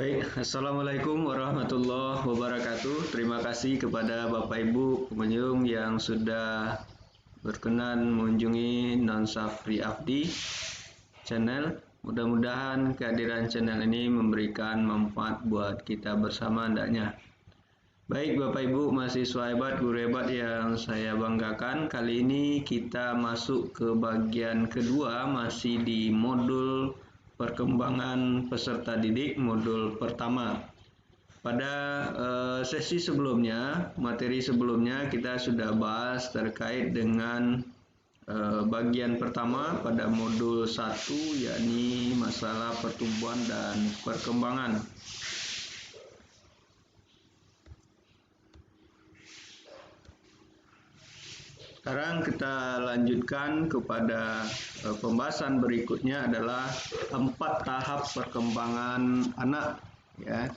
Baik, Assalamualaikum warahmatullahi wabarakatuh. Terima kasih kepada Bapak Ibu pengunjung yang sudah berkenan mengunjungi Nonsafri Afdi channel. Mudah-mudahan kehadiran channel ini memberikan manfaat buat kita bersama hendaknya. Baik Bapak Ibu mahasiswa hebat, guru hebat yang saya banggakan, kali ini kita masuk ke bagian kedua, masih di modul perkembangan peserta didik modul pertama. Pada sesi sebelumnya, materi sebelumnya kita sudah bahas terkait dengan bagian pertama pada modul 1, yakni masalah pertumbuhan dan perkembangan. Sekarang kita lanjutkan kepada pembahasan berikutnya adalah 4 tahap perkembangan anak. Ya.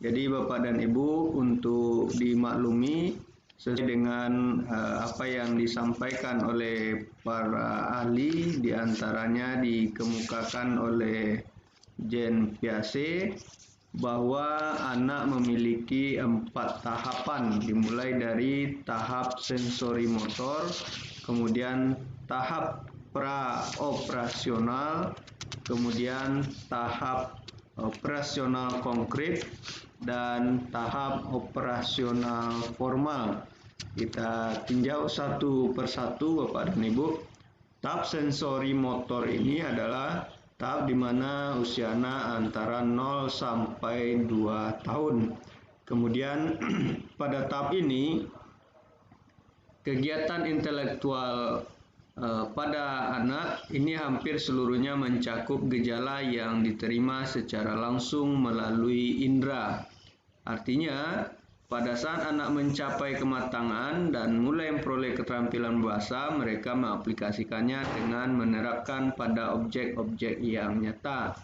Jadi Bapak dan Ibu untuk dimaklumi sesuai dengan apa yang disampaikan oleh para ahli, diantaranya dikemukakan oleh Jean Piaget bahwa anak memiliki 4 tahapan, dimulai dari tahap sensori motor, kemudian tahap pra-operasional, kemudian tahap operasional konkret, dan tahap operasional formal. Kita tinjau satu persatu Bapak dan Ibu. Tahap sensori motor ini adalah tahap di mana usia anak antara 0 sampai 2 tahun. Kemudian pada tahap ini kegiatan intelektual pada anak ini hampir seluruhnya mencakup gejala yang diterima secara langsung melalui indera. Artinya, pada saat anak mencapai kematangan dan mulai memperoleh keterampilan bahasa, mereka mengaplikasikannya dengan menerapkan pada objek-objek yang nyata.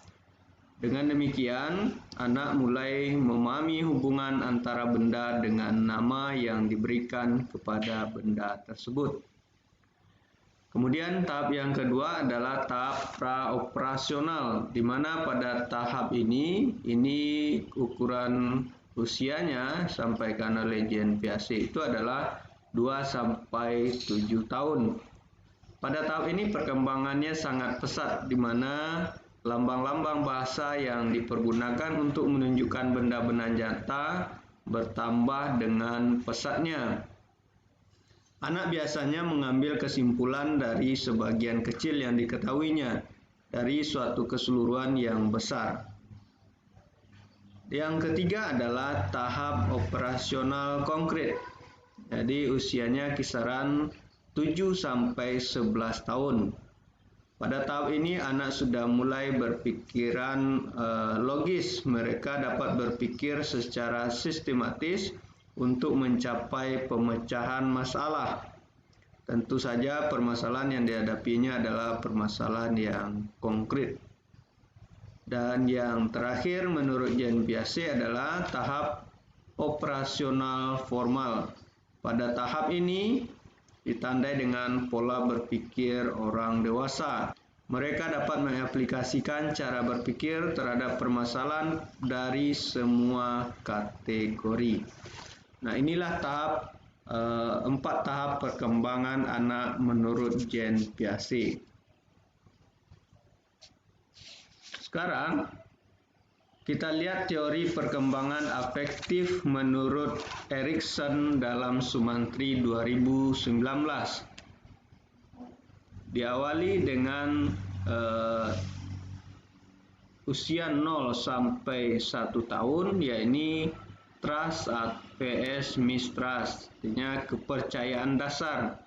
Dengan demikian, anak mulai memahami hubungan antara benda dengan nama yang diberikan kepada benda tersebut. Kemudian tahap yang kedua adalah tahap pra-operasional, di mana pada tahap ini ukuran usianya sampaikan oleh Jean Piaget itu adalah 2 sampai 7 tahun. Pada tahap ini perkembangannya sangat pesat, di mana lambang-lambang bahasa yang dipergunakan untuk menunjukkan benda-benda nyata bertambah dengan pesatnya. Anak biasanya mengambil kesimpulan dari sebagian kecil yang diketahuinya dari suatu keseluruhan yang besar. Yang ketiga adalah tahap operasional konkret. Jadi usianya kisaran 7 sampai 11 tahun. Pada tahap ini anak sudah mulai berpikiran logis. Mereka dapat berpikir secara sistematis untuk mencapai pemecahan masalah. Tentu saja permasalahan yang dihadapinya adalah permasalahan yang konkret. Dan yang terakhir menurut Jean Piaget adalah tahap operasional formal. Pada tahap ini ditandai dengan pola berpikir orang dewasa. Mereka dapat mengaplikasikan cara berpikir terhadap permasalahan dari semua kategori. Nah, inilah 4 tahap perkembangan anak menurut Jean Piaget. Sekarang kita lihat teori perkembangan afektif menurut Erikson dalam Sumantri 2019. Diawali dengan usia 0 sampai 1 tahun, yakni trust vs mistrust, artinya kepercayaan dasar.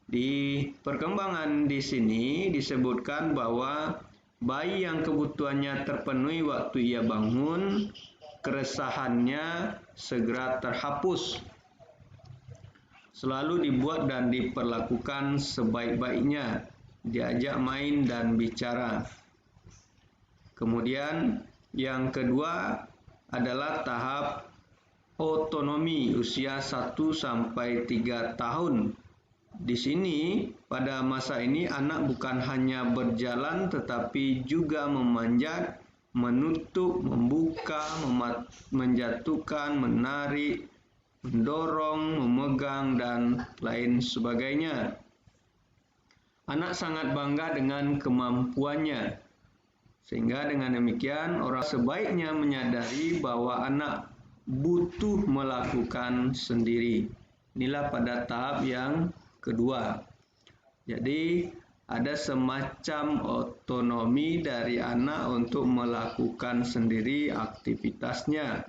Di perkembangan di sini disebutkan bahwa bayi yang kebutuhannya terpenuhi waktu ia bangun, keresahannya segera terhapus. Selalu dibuat dan diperlakukan sebaik-baiknya, diajak main dan bicara. Kemudian yang kedua adalah tahap otonomi usia 1 sampai 3 tahun. Di sini, pada masa ini anak bukan hanya berjalan tetapi juga memanjat, menutup, membuka, menjatuhkan, menarik, mendorong, memegang, dan lain sebagainya. Anak sangat bangga dengan kemampuannya. Sehingga dengan demikian orang sebaiknya menyadari bahwa anak butuh melakukan sendiri. Inilah pada tahap yang kedua. Jadi ada semacam otonomi dari anak untuk melakukan sendiri aktivitasnya.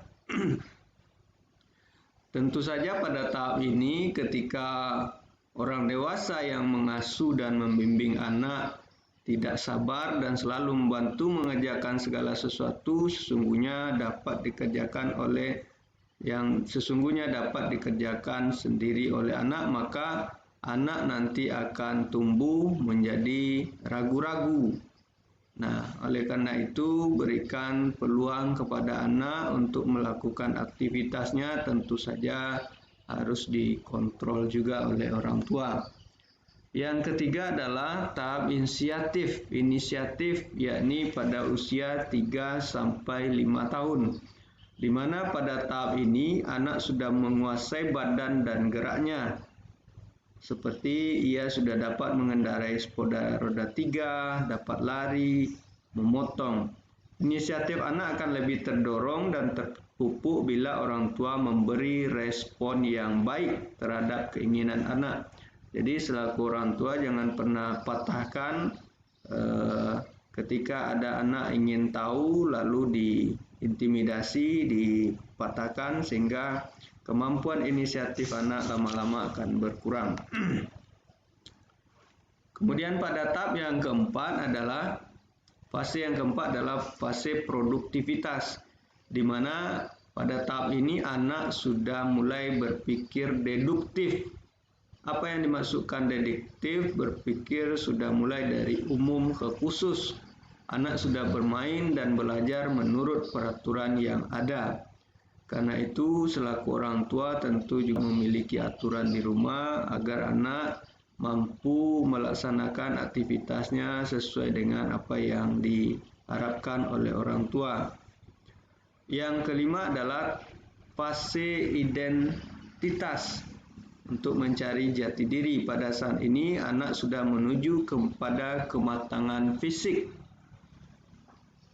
Tentu saja pada tahap ini ketika orang dewasa yang mengasuh dan membimbing anak tidak sabar dan selalu membantu mengerjakan segala sesuatu sesungguhnya dapat dikerjakan sendiri oleh anak, maka anak nanti akan tumbuh menjadi ragu-ragu. Nah, oleh karena itu berikan peluang kepada anak untuk melakukan aktivitasnya, tentu saja harus dikontrol juga oleh orang tua. Yang ketiga adalah tahap inisiatif, yakni pada usia 3 sampai 5 tahun. Di mana pada tahap ini anak sudah menguasai badan dan geraknya. Seperti ia sudah dapat mengendarai sepeda roda 3, dapat lari, memotong. Inisiatif anak akan lebih terdorong dan terpupuk bila orang tua memberi respon yang baik terhadap keinginan anak. Jadi selaku orang tua jangan pernah patahkan ketika ada anak ingin tahu lalu diintimidasi, dipatahkan sehingga kemampuan inisiatif anak lama-lama akan berkurang. Kemudian pada tahap yang keempat adalah fase produktivitas, di mana pada tahap ini anak sudah mulai berpikir deduktif. Apa yang dimaksudkan deduktif? Berpikir sudah mulai dari umum ke khusus. Anak sudah bermain dan belajar menurut peraturan yang ada. Karena itu, selaku orang tua tentu juga memiliki aturan di rumah agar anak mampu melaksanakan aktivitasnya sesuai dengan apa yang diharapkan oleh orang tua. Yang kelima adalah fase identitas untuk mencari jati diri. Pada saat ini, anak sudah menuju kepada kematangan fisik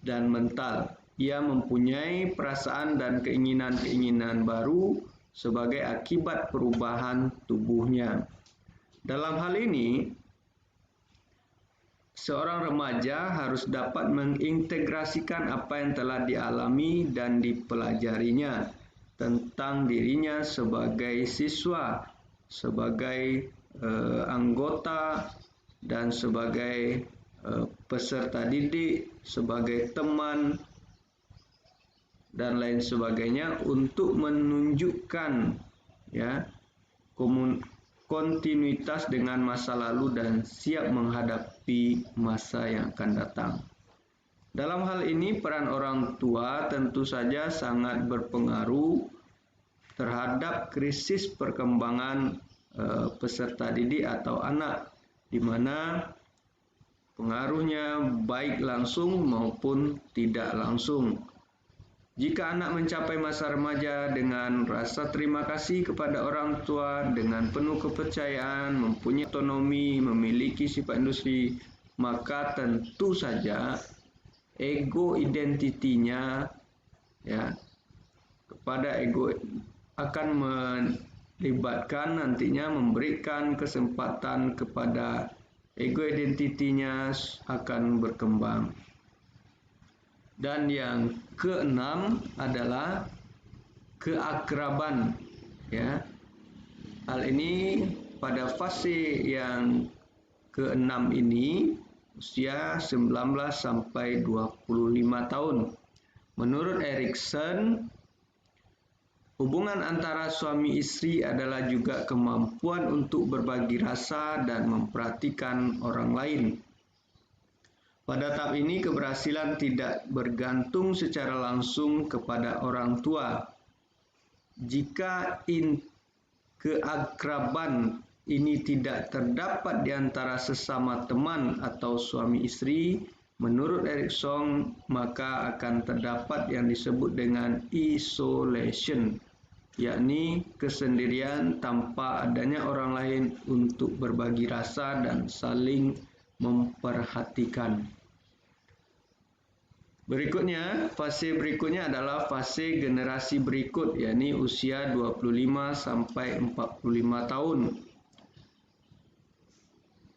dan mental. Ia mempunyai perasaan dan keinginan-keinginan baru sebagai akibat perubahan tubuhnya. Dalam hal ini, seorang remaja harus dapat mengintegrasikan apa yang telah dialami dan dipelajarinya tentang dirinya sebagai siswa, sebagai anggota, dan sebagai peserta didik, sebagai teman, dan lain sebagainya untuk menunjukkan kontinuitas dengan masa lalu dan siap menghadapi masa yang akan datang. Dalam hal ini peran orang tua tentu saja sangat berpengaruh terhadap krisis perkembangan peserta didik atau anak, di mana pengaruhnya baik langsung maupun tidak langsung. Jika anak mencapai masa remaja dengan rasa terima kasih kepada orang tua, dengan penuh kepercayaan, mempunyai otonomi, memiliki sifat industri, maka tentu saja ego identitinya kepada ego akan melibatkan nantinya memberikan kesempatan kepada ego identitinya akan berkembang. Dan yang keenam adalah keakraban. Hal ini pada fase yang keenam ini usia 19 sampai 25 tahun. Menurut Erikson, hubungan antara suami istri adalah juga kemampuan untuk berbagi rasa dan memperhatikan orang lain. Pada tahap ini keberhasilan tidak bergantung secara langsung kepada orang tua. Jika keakraban ini tidak terdapat di antara sesama teman atau suami istri, Menurut Erikson, maka akan terdapat yang disebut dengan isolation, yakni kesendirian tanpa adanya orang lain untuk berbagi rasa dan saling memperhatikan. Fase berikutnya adalah fase generasi berikut, yakni usia 25 sampai 45 tahun.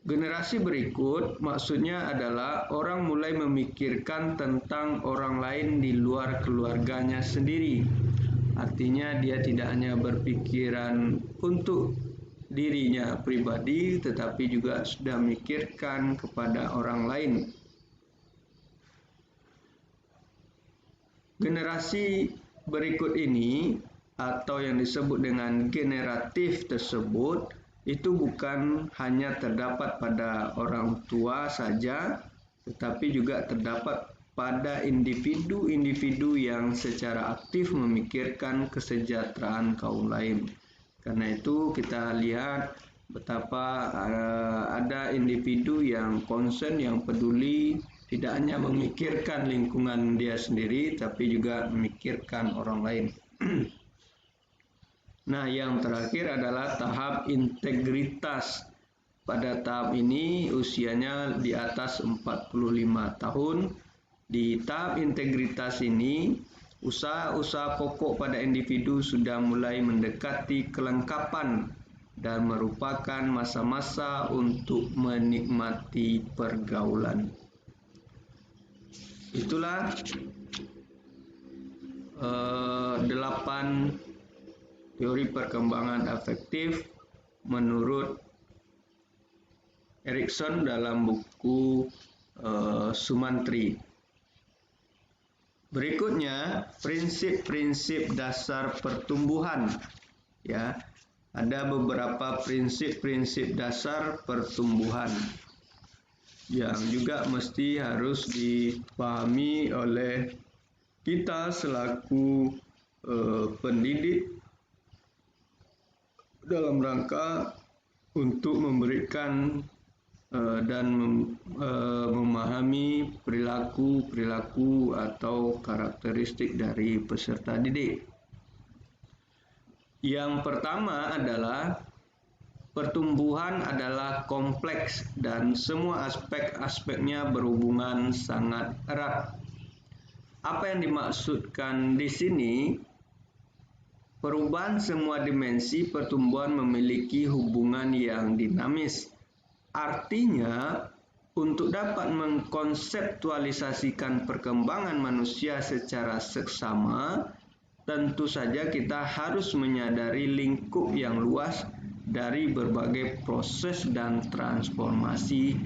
Generasi berikut maksudnya adalah orang mulai memikirkan tentang orang lain di luar keluarganya sendiri. Artinya dia tidak hanya berpikiran untuk dirinya pribadi, tetapi juga sudah memikirkan kepada orang lain. Generasi berikut ini atau yang disebut dengan generatif tersebut itu bukan hanya terdapat pada orang tua saja, tetapi juga terdapat pada individu-individu yang secara aktif memikirkan kesejahteraan kaum lain. Karena itu kita lihat betapa ada individu yang concern, yang peduli, tidak hanya memikirkan lingkungan dia sendiri, tapi juga memikirkan orang lain. Nah, yang terakhir adalah tahap integritas. Pada tahap ini usianya di atas 45 tahun. Di tahap integritas ini, usaha-usaha pokok pada individu sudah mulai mendekati kelengkapan dan merupakan masa-masa untuk menikmati pergaulan. Itulah 8 teori perkembangan afektif menurut Erikson dalam buku Sumantri. Berikutnya, prinsip-prinsip dasar pertumbuhan. Ya, ada beberapa prinsip-prinsip dasar pertumbuhan yang juga mesti harus dipahami oleh kita selaku pendidik dalam rangka untuk memberikan dan memahami perilaku atau karakteristik dari peserta didik. Yang pertama adalah pertumbuhan adalah kompleks dan semua aspek-aspeknya berhubungan sangat erat. Apa yang dimaksudkan di sini? Perubahan semua dimensi pertumbuhan memiliki hubungan yang dinamis. Artinya, untuk dapat mengkonseptualisasikan perkembangan manusia secara seksama, tentu saja kita harus menyadari lingkup yang luas dari berbagai proses dan transformasi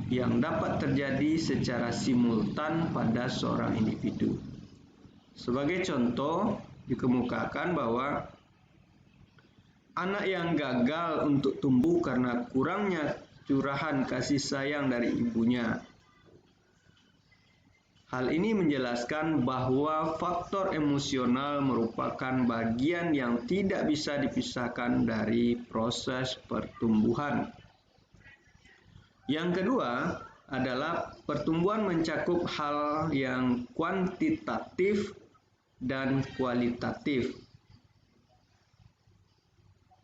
yang dapat terjadi secara simultan pada seorang individu. Sebagai contoh, dikemukakan bahwa anak yang gagal untuk tumbuh karena kurangnya curahan kasih sayang dari ibunya. Hal ini menjelaskan bahwa faktor emosional merupakan bagian yang tidak bisa dipisahkan dari proses pertumbuhan. Yang kedua adalah pertumbuhan mencakup hal yang kuantitatif dan kualitatif.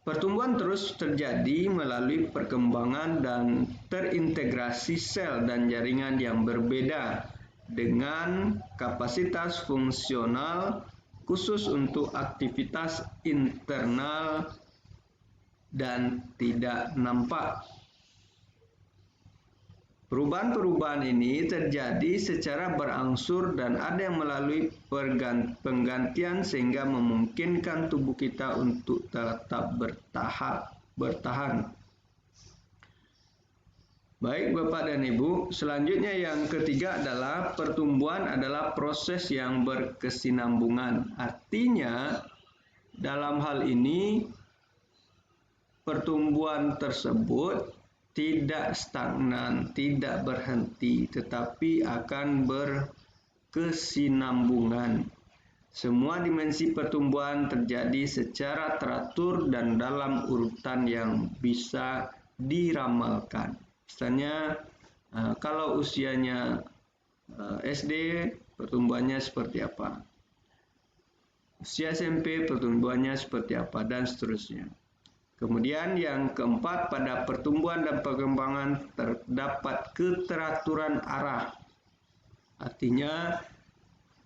Pertumbuhan terus terjadi melalui perkembangan dan terintegrasi sel dan jaringan yang berbeda dengan kapasitas fungsional khusus untuk aktivitas internal dan tidak nampak. Perubahan-perubahan ini terjadi secara berangsur dan ada yang melalui penggantian sehingga memungkinkan tubuh kita untuk tetap bertahan. Baik Bapak dan Ibu, selanjutnya yang ketiga adalah pertumbuhan adalah proses yang berkesinambungan. Artinya dalam hal ini pertumbuhan tersebut tidak stagnan, tidak berhenti, tetapi akan berkesinambungan. Semua dimensi pertumbuhan terjadi secara teratur dan dalam urutan yang bisa diramalkan. Misalnya, kalau usianya SD pertumbuhannya seperti apa, usia SMP pertumbuhannya seperti apa, dan seterusnya. Kemudian yang keempat, pada pertumbuhan dan perkembangan terdapat keteraturan arah. Artinya,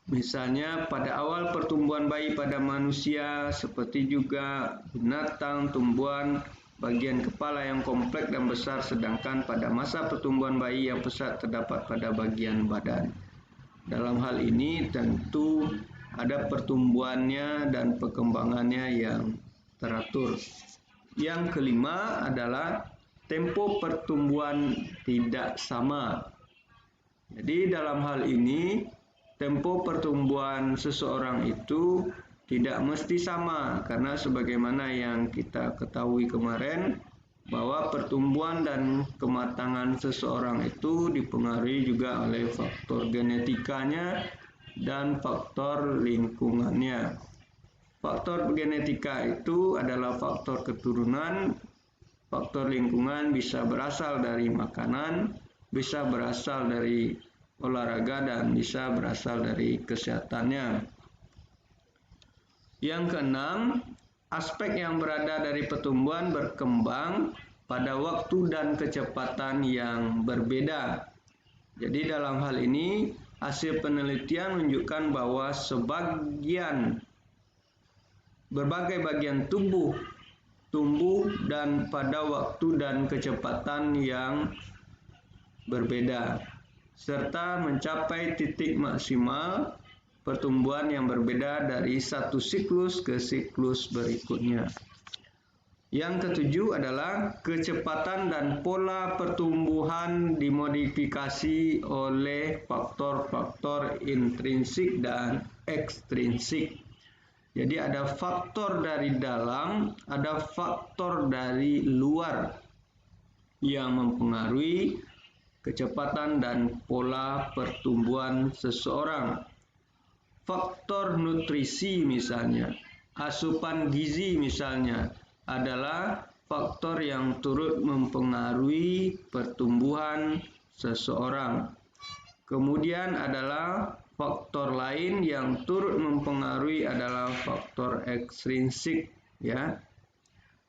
misalnya pada awal pertumbuhan bayi pada manusia, seperti juga binatang, tumbuhan bagian kepala yang kompleks dan besar, sedangkan pada masa pertumbuhan bayi yang pesat terdapat pada bagian badan. Dalam hal ini tentu ada pertumbuhannya dan perkembangannya yang teratur. Yang kelima adalah tempo pertumbuhan tidak sama. Jadi dalam hal ini tempo pertumbuhan seseorang itu tidak mesti sama, karena sebagaimana yang kita ketahui kemarin bahwa pertumbuhan dan kematangan seseorang itu dipengaruhi juga oleh faktor genetikanya dan faktor lingkungannya. Faktor genetika itu adalah faktor keturunan, faktor lingkungan bisa berasal dari makanan, bisa berasal dari olahraga, dan bisa berasal dari kesehatannya. Yang keenam, aspek yang berada dari pertumbuhan berkembang pada waktu dan kecepatan yang berbeda. Jadi dalam hal ini, hasil penelitian menunjukkan bahwa berbagai bagian tubuh tumbuh dan pada waktu dan kecepatan yang berbeda, serta mencapai titik maksimal pertumbuhan yang berbeda dari satu siklus ke siklus berikutnya. Yang ketujuh adalah kecepatan dan pola pertumbuhan dimodifikasi oleh faktor-faktor intrinsik dan ekstrinsik. Jadi ada faktor dari dalam, ada faktor dari luar yang mempengaruhi kecepatan dan pola pertumbuhan seseorang. Faktor nutrisi misalnya, asupan gizi misalnya, adalah faktor yang turut mempengaruhi pertumbuhan seseorang. Kemudian adalah faktor lain yang turut mempengaruhi adalah faktor ekstrinsik, ya,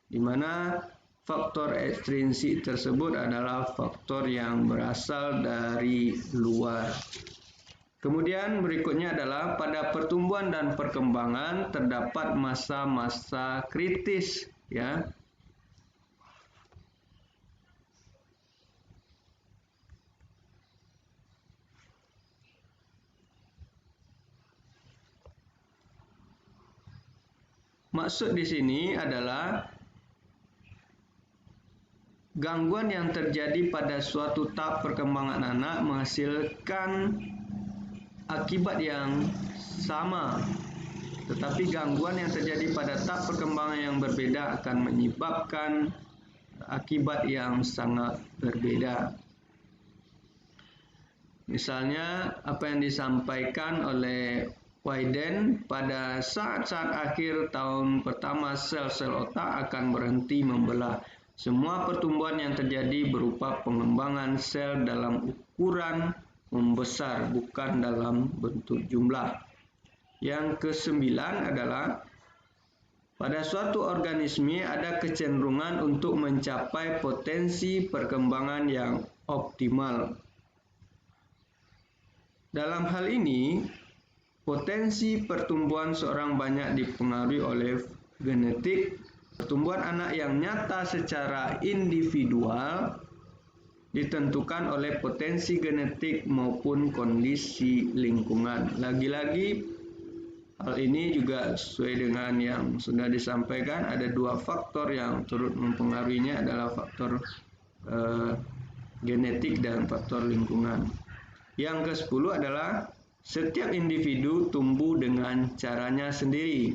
di mana faktor ekstrinsik tersebut adalah faktor yang berasal dari luar. Kemudian berikutnya adalah pada pertumbuhan dan perkembangan terdapat masa-masa kritis, ya. Maksud di sini adalah gangguan yang terjadi pada suatu tahap perkembangan anak menghasilkan akibat yang sama, tetapi gangguan yang terjadi pada tahap perkembangan yang berbeda akan menyebabkan akibat yang sangat berbeda. Misalnya apa yang disampaikan oleh Wyden, pada saat-saat akhir tahun pertama sel-sel otak akan berhenti membelah. Semua pertumbuhan yang terjadi berupa pengembangan sel dalam ukuran membesar, bukan dalam bentuk jumlah. Yang kesembilan adalah pada suatu organisme ada kecenderungan untuk mencapai potensi perkembangan yang optimal. Dalam hal ini, potensi pertumbuhan seorang banyak dipengaruhi oleh genetik. Pertumbuhan anak yang nyata secara individual ditentukan oleh potensi genetik maupun kondisi lingkungan. Lagi-lagi, hal ini juga sesuai dengan yang sudah disampaikan, ada dua faktor yang turut mempengaruhinya adalah faktor genetik dan faktor lingkungan. Yang ke-10 adalah setiap individu tumbuh dengan caranya sendiri.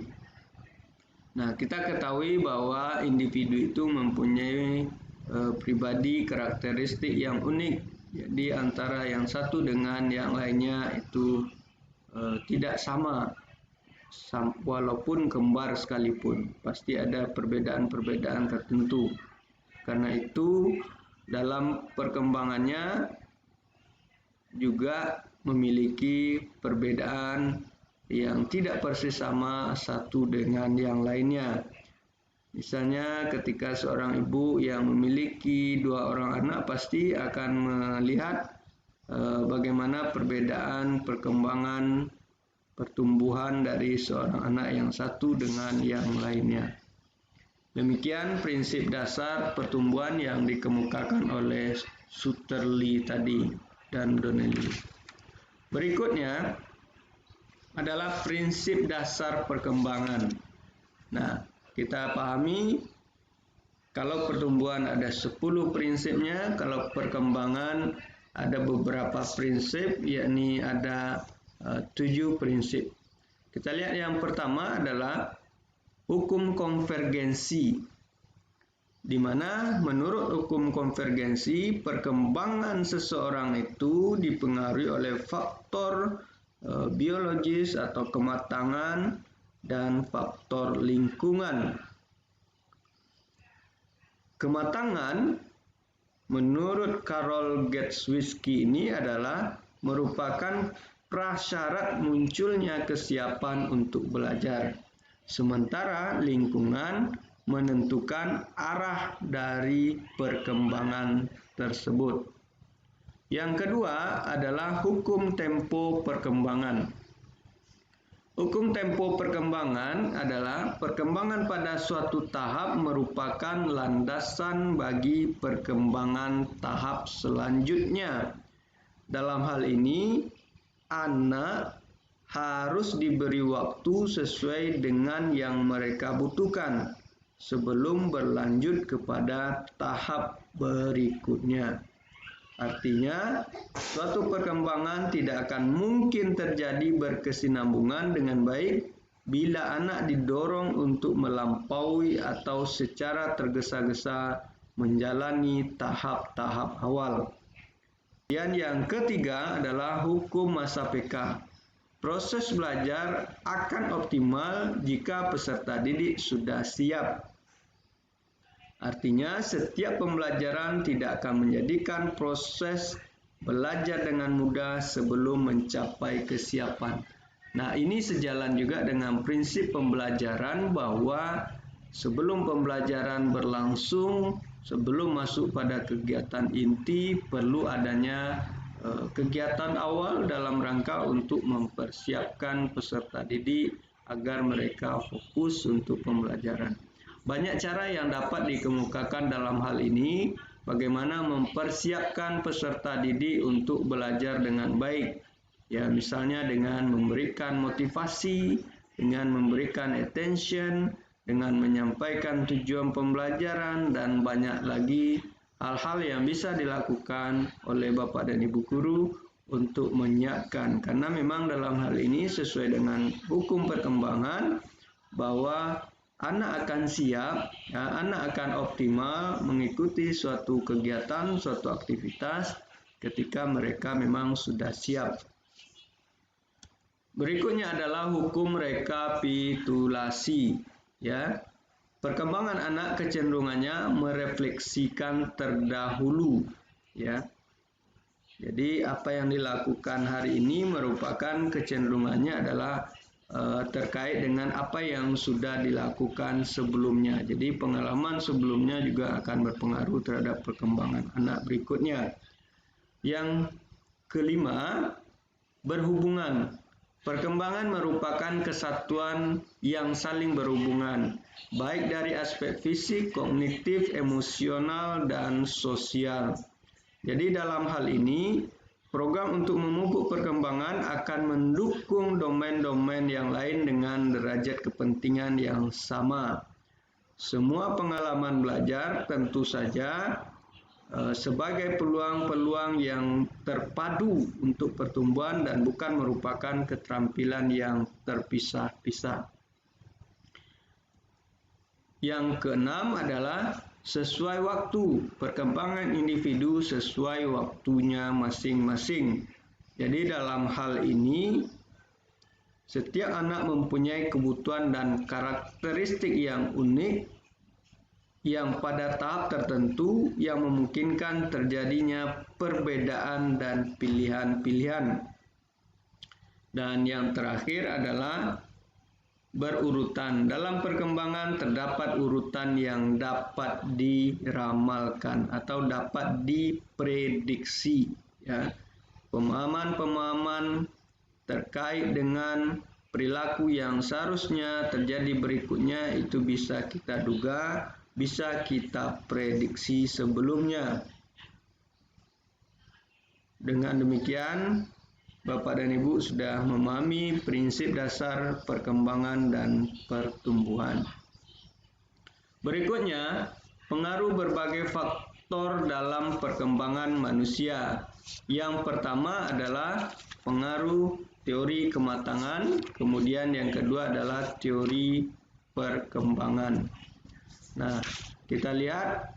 Nah, kita ketahui bahwa individu itu mempunyai pribadi karakteristik yang unik. Jadi antara yang satu dengan yang lainnya itu tidak sama, walaupun kembar sekalipun. Pasti ada perbedaan-perbedaan tertentu. Karena itu dalam perkembangannya juga memiliki perbedaan yang tidak persis sama satu dengan yang lainnya. Misalnya ketika seorang ibu yang memiliki 2 orang anak pasti akan melihat bagaimana perbedaan perkembangan pertumbuhan dari seorang anak yang satu dengan yang lainnya. Demikian prinsip dasar pertumbuhan yang dikemukakan oleh Sutherland tadi dan Donnelly. Berikutnya adalah prinsip dasar perkembangan. Nah, kita pahami kalau pertumbuhan ada 10 prinsipnya, kalau perkembangan ada beberapa prinsip, yakni ada 7 prinsip. Kita lihat yang pertama adalah hukum konvergensi, di mana menurut hukum konvergensi perkembangan seseorang itu dipengaruhi oleh faktor biologis atau kematangan dan faktor lingkungan. Kematangan menurut Carol Gatswisky ini adalah merupakan prasyarat munculnya kesiapan untuk belajar. Sementara lingkungan menentukan arah dari perkembangan tersebut. Yang kedua adalah hukum tempo perkembangan. Hukum tempo perkembangan adalah perkembangan pada suatu tahap merupakan landasan bagi perkembangan tahap selanjutnya. Dalam hal ini, anak harus diberi waktu sesuai dengan yang mereka butuhkan sebelum berlanjut kepada tahap berikutnya. Artinya, suatu perkembangan tidak akan mungkin terjadi berkesinambungan dengan baik bila anak didorong untuk melampaui atau secara tergesa-gesa menjalani tahap-tahap awal. Dan yang ketiga adalah hukum masa PK. Proses belajar akan optimal jika peserta didik sudah siap. Artinya, setiap pembelajaran tidak akan menjadikan proses belajar dengan mudah sebelum mencapai kesiapan. Nah, ini sejalan juga dengan prinsip pembelajaran bahwa sebelum pembelajaran berlangsung, sebelum masuk pada kegiatan inti, perlu adanya kegiatan awal dalam rangka untuk mempersiapkan peserta didik agar mereka fokus untuk pembelajaran. Banyak cara yang dapat dikemukakan dalam hal ini, bagaimana mempersiapkan peserta didik untuk belajar dengan baik. Ya, misalnya dengan memberikan motivasi, dengan memberikan attention, dengan menyampaikan tujuan pembelajaran, dan banyak lagi hal-hal yang bisa dilakukan oleh Bapak dan Ibu guru untuk menyiapkan. Karena memang dalam hal ini sesuai dengan hukum perkembangan bahwa anak akan siap, ya, anak akan optimal mengikuti suatu kegiatan, suatu aktivitas ketika mereka memang sudah siap. Berikutnya adalah hukum rekapitulasi, ya. Perkembangan anak kecenderungannya merefleksikan terdahulu, ya. Jadi apa yang dilakukan hari ini merupakan kecenderungannya adalah terkait dengan apa yang sudah dilakukan sebelumnya. Jadi pengalaman sebelumnya juga akan berpengaruh terhadap perkembangan anak berikutnya. Yang kelima, berhubungan. Perkembangan merupakan kesatuan yang saling berhubungan, baik dari aspek fisik, kognitif, emosional, dan sosial. Jadi dalam hal ini, program untuk memupuk perkembangan akan mendukung domain-domain yang lain dengan derajat kepentingan yang sama. Semua pengalaman belajar tentu saja sebagai peluang-peluang yang terpadu untuk pertumbuhan dan bukan merupakan keterampilan yang terpisah-pisah. Yang keenam adalah sesuai waktu, perkembangan individu sesuai waktunya masing-masing. Jadi dalam hal ini, setiap anak mempunyai kebutuhan dan karakteristik yang unik yang pada tahap tertentu yang memungkinkan terjadinya perbedaan dan pilihan-pilihan. Dan yang terakhir adalah berurutan. Dalam perkembangan terdapat urutan yang dapat diramalkan atau dapat diprediksi. Ya. Pemahaman-pemahaman terkait dengan perilaku yang seharusnya terjadi berikutnya itu bisa kita duga, bisa kita prediksi sebelumnya. Dengan demikian, Bapak dan Ibu sudah memahami prinsip dasar perkembangan dan pertumbuhan. Berikutnya, pengaruh berbagai faktor dalam perkembangan manusia. Yang pertama adalah pengaruh teori kematangan, kemudian yang kedua adalah teori perkembangan. Nah, kita lihat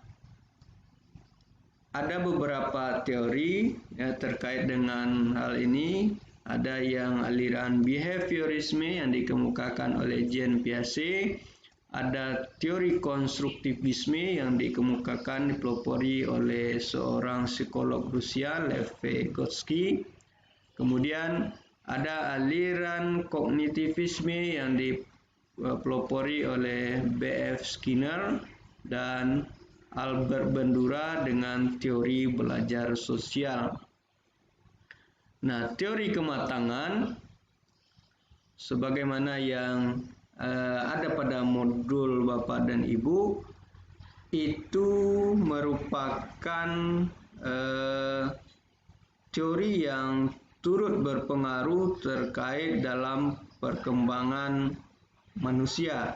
ada beberapa teori terkait dengan hal ini. Ada yang aliran behaviorisme yang dikemukakan oleh Jean Piaget. Ada teori konstruktivisme yang dikemukakan dipelopori oleh seorang psikolog Rusia, Lev Vygotsky. Kemudian ada aliran kognitivisme yang dipelopori oleh B.F. Skinner dan Albert Bandura dengan teori belajar sosial. Nah, teori kematangan sebagaimana yang ada pada modul Bapak dan Ibu itu merupakan teori yang turut berpengaruh terkait dalam perkembangan manusia.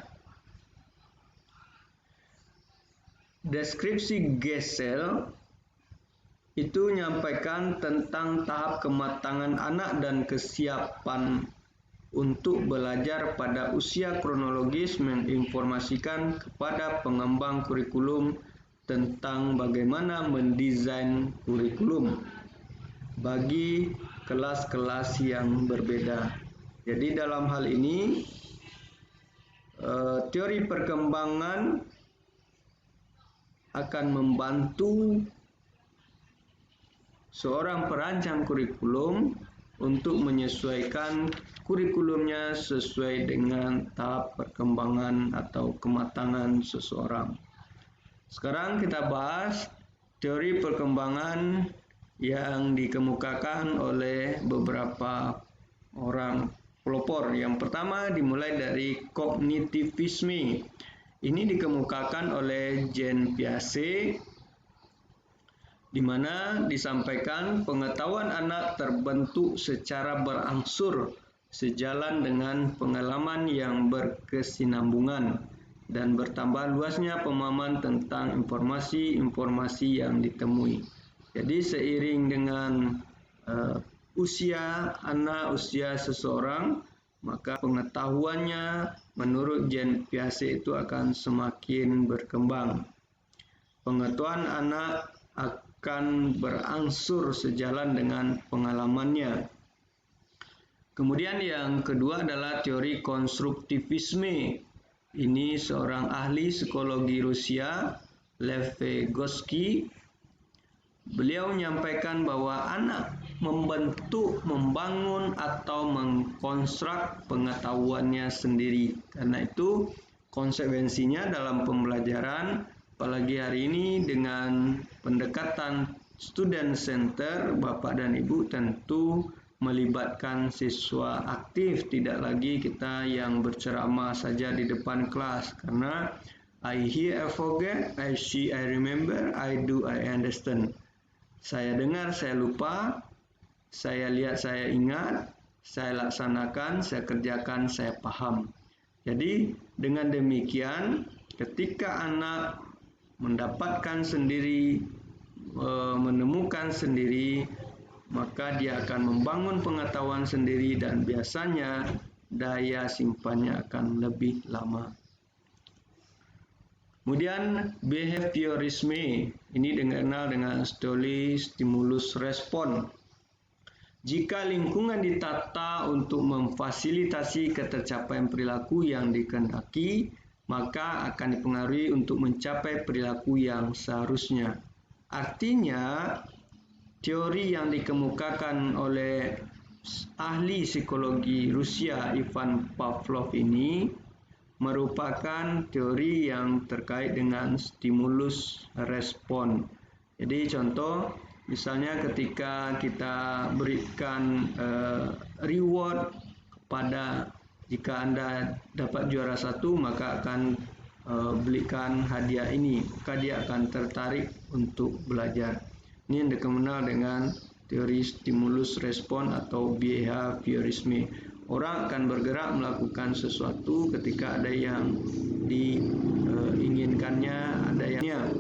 Deskripsi Gesell itu menyampaikan tentang tahap kematangan anak dan kesiapan untuk belajar pada usia kronologis menginformasikan kepada pengembang kurikulum tentang bagaimana mendesain kurikulum bagi kelas-kelas yang berbeda. Jadi dalam hal ini teori perkembangan akan membantu seorang perancang kurikulum untuk menyesuaikan kurikulumnya sesuai dengan tahap perkembangan atau kematangan seseorang. Sekarang kita bahas teori perkembangan yang dikemukakan oleh beberapa orang pelopor. Yang pertama dimulai dari kognitivisme. Ini dikemukakan oleh Jean Piaget, di mana disampaikan pengetahuan anak terbentuk secara berangsur sejalan dengan pengalaman yang berkesinambungan dan bertambah luasnya pemahaman tentang informasi-informasi yang ditemui. Jadi seiring dengan usia anak, usia seseorang, maka pengetahuannya menurut Jean Piaget itu akan semakin berkembang. Pengetahuan anak akan berangsur sejalan dengan pengalamannya. Kemudian yang kedua adalah teori konstruktivisme. Ini seorang ahli psikologi Rusia, Lev Vygotsky. Beliau menyampaikan bahwa anak membentuk, membangun atau mengkonstruk pengetahuannya sendiri. Karena itu konsekuensinya dalam pembelajaran, apalagi hari ini dengan pendekatan student center, Bapak dan Ibu tentu melibatkan siswa aktif, tidak lagi kita yang berceramah saja di depan kelas. Karena I hear, I forget, I see, I remember, I do, I understand. Saya dengar, saya lupa, saya lihat, saya ingat, saya laksanakan, saya kerjakan, saya paham. Jadi dengan demikian ketika anak mendapatkan sendiri, menemukan sendiri, maka dia akan membangun pengetahuan sendiri dan biasanya daya simpannya akan lebih lama. Kemudian behaviorisme, ini dikenal dengan teori stimulus respon. Jika lingkungan ditata untuk memfasilitasi ketercapaian perilaku yang dikehendaki, maka akan dipengaruhi untuk mencapai perilaku yang seharusnya. Artinya, teori yang dikemukakan oleh ahli psikologi Rusia Ivan Pavlov ini merupakan teori yang terkait dengan stimulus respon. Jadi contoh, misalnya ketika kita berikan reward kepada, jika Anda dapat juara 1 maka akan belikan hadiah ini, maka dia akan tertarik untuk belajar. Ini yang dikenal dengan teori stimulus respon atau behaviorisme. Orang akan bergerak melakukan sesuatu ketika ada yang diinginkannya, ada yang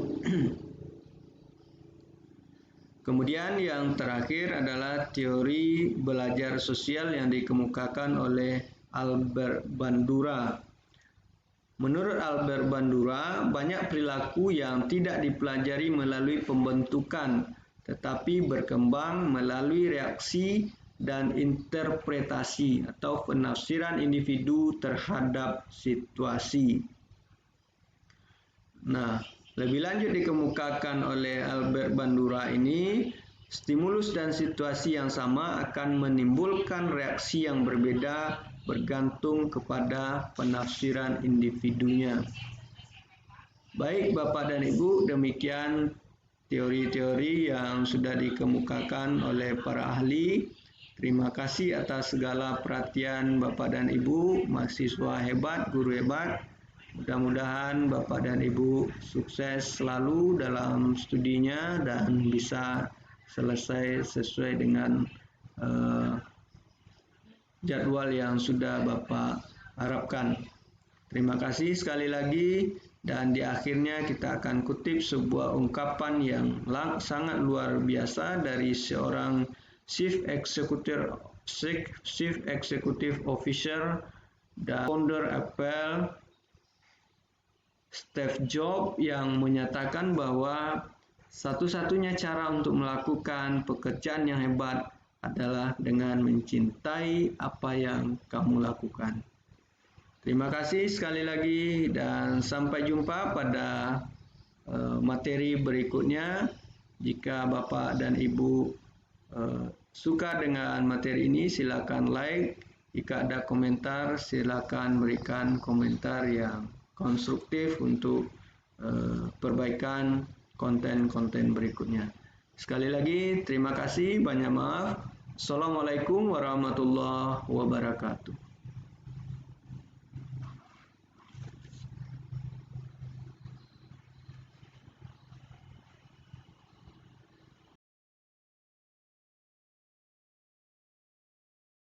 Kemudian yang terakhir adalah teori belajar sosial yang dikemukakan oleh Albert Bandura. Menurut Albert Bandura, banyak perilaku yang tidak dipelajari melalui pembentukan, tetapi berkembang melalui reaksi dan interpretasi atau penafsiran individu terhadap situasi. Nah, lebih lanjut dikemukakan oleh Albert Bandura ini, stimulus dan situasi yang sama akan menimbulkan reaksi yang berbeda bergantung kepada penafsiran individunya. Baik Bapak dan Ibu, demikian teori-teori yang sudah dikemukakan oleh para ahli. Terima kasih atas segala perhatian Bapak dan Ibu, mahasiswa hebat, guru hebat. Mudah-mudahan Bapak dan Ibu sukses selalu dalam studinya dan bisa selesai sesuai dengan jadwal yang sudah Bapak harapkan. Terima kasih sekali lagi, dan di akhirnya kita akan kutip sebuah ungkapan yang sangat luar biasa dari seorang Chief Executive Officer dan Founder Apple, Steve Jobs, yang menyatakan bahwa satu-satunya cara untuk melakukan pekerjaan yang hebat adalah dengan mencintai apa yang kamu lakukan. Terima kasih sekali lagi dan sampai jumpa pada materi berikutnya. Jika Bapak dan Ibu suka dengan materi ini, silakan like. Jika ada komentar, silakan berikan komentar yang konstruktif untuk perbaikan konten-konten berikutnya. Sekali lagi, terima kasih, banyak maaf. Assalamualaikum warahmatullahi wabarakatuh.